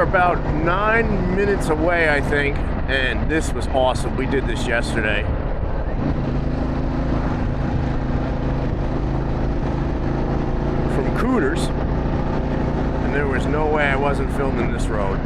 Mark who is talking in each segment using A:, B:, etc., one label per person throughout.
A: about 9 minutes away, I think, and this was awesome. We did this yesterday. From Cooters, and there was no way I wasn't filming this road.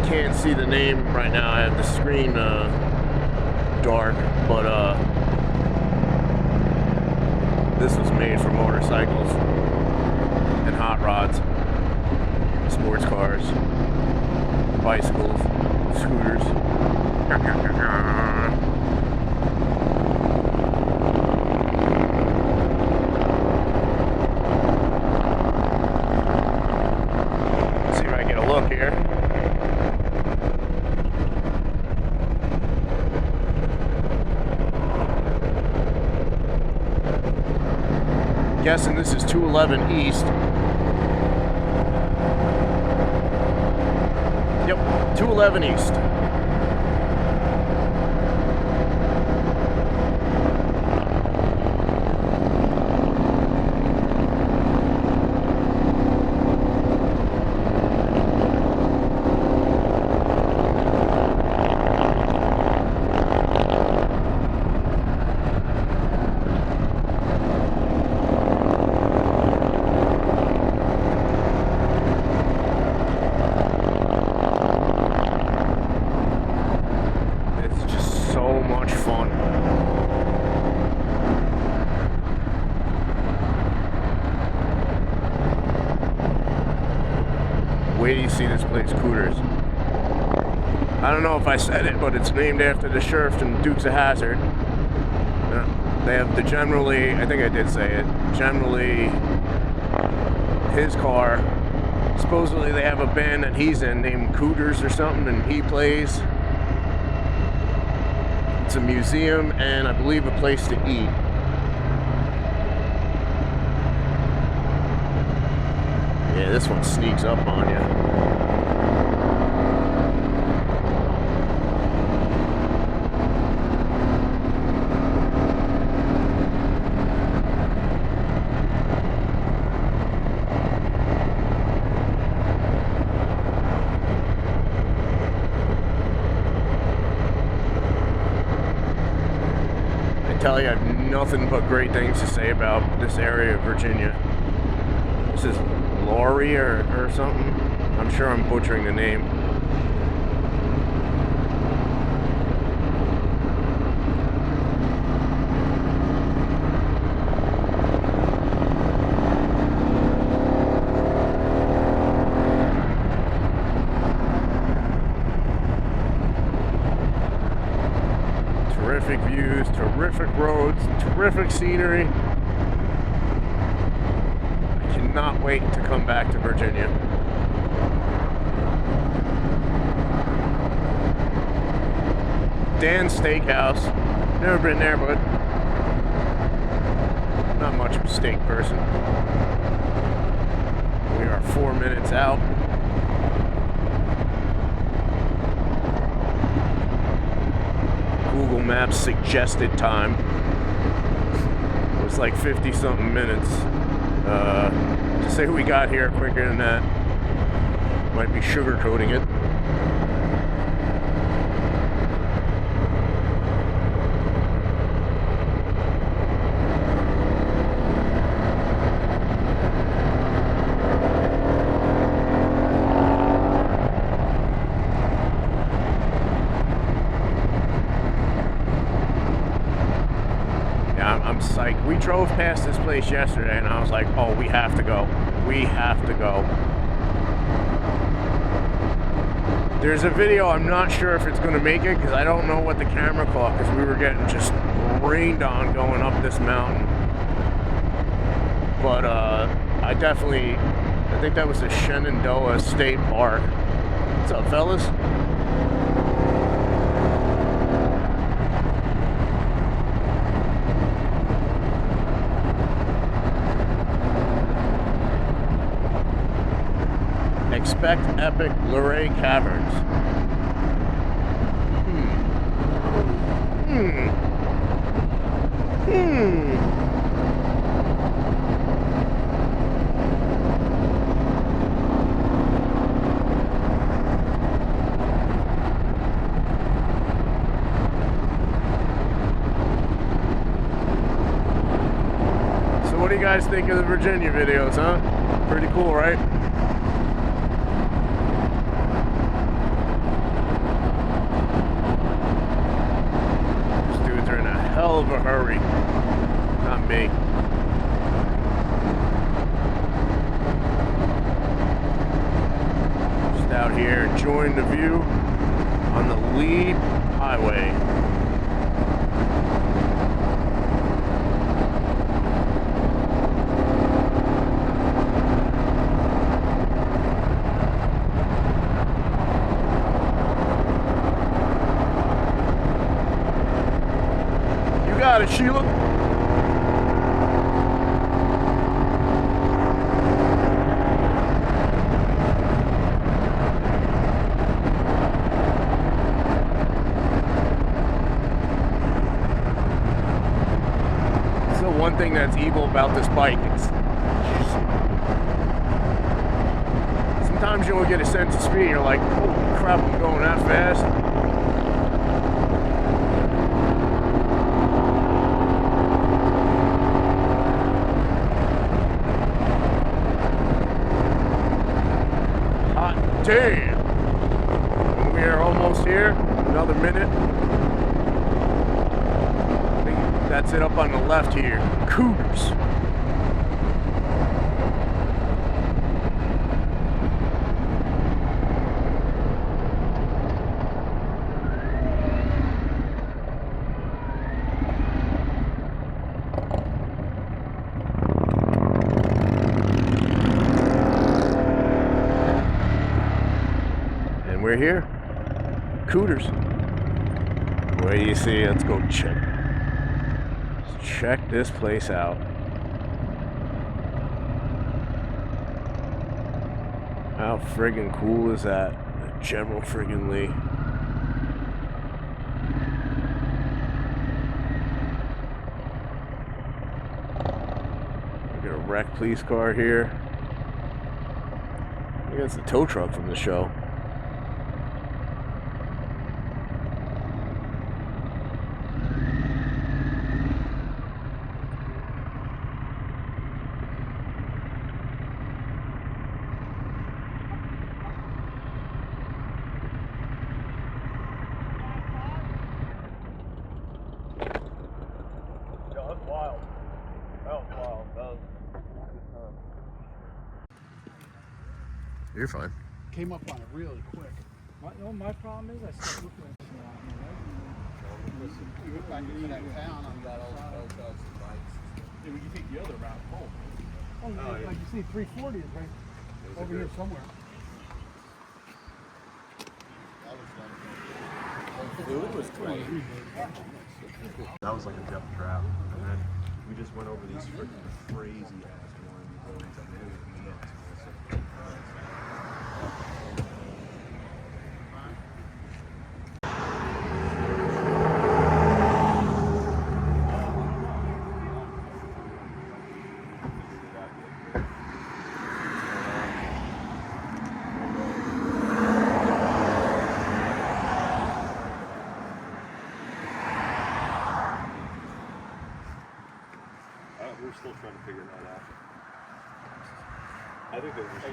A: Can't see the name right now. I have the screen dark, but this was made for motorcycles and hot rods, sports cars, bicycles, scooters. Let's see if I get a look here. Guessing this is 211 East. Yep, 211 East. Wait till you see this place, Cooters. I don't know if I said it, but it's named after the sheriff from Dukes of Hazzard. They have the generally, I think I did say it, generally his car. Supposedly they have a band that he's in named Cooters or something, and he plays. It's a museum and I believe a place to eat. Yeah, this one sneaks up on you. I tell you, I have nothing but great things to say about this area of Virginia. This is Luray or something. I'm sure I'm butchering the name. Terrific views, terrific roads, terrific scenery. Not wait to come back to Virginia. Dan's Steakhouse. Never been there, but not much of a steak person. We are 4 minutes out. Google Maps suggested time. It was like 50 something minutes. To say we got here quicker than that might be sugarcoating it. I'm psyched. We drove past this place yesterday and I was like, oh, we have to go. We have to go. There's a video, I'm not sure if it's going to make it because I don't know what the camera caught because we were getting just rained on going up this mountain. But I think that was the Shenandoah State Park. What's up, fellas? Expect epic Luray caverns. What do you guys think of the Virginia videos, huh? Pretty cool, right? These dudes are in a hell of a hurry. Not me. Just out here enjoying the view on the lead highway. Got it, Sheila. So one thing that's evil about this bike is sometimes you don't get a sense of speed. You're like, holy crap, I'm going that fast. Damn! We are almost here. Another minute. I think that's it up on the left here. Cooters. We're here, Cooters. What do you see? Let's go check this place out. How friggin' cool is that? General friggin' Lee. We got a wrecked police car here. I think that's the tow truck from the show. You're fine.
B: Came up on it really quick.
C: My problem is I started looking at this around here, right?
B: You went back into that town on that old bikes.
C: Yeah, we can take the other route home. Oh, yeah. Like you see, 340 is right over here somewhere.
D: Fluid was great. That was like a death trap, and then we just went over these freaking crazy ass ones. We're still trying to figure that out. I think they were just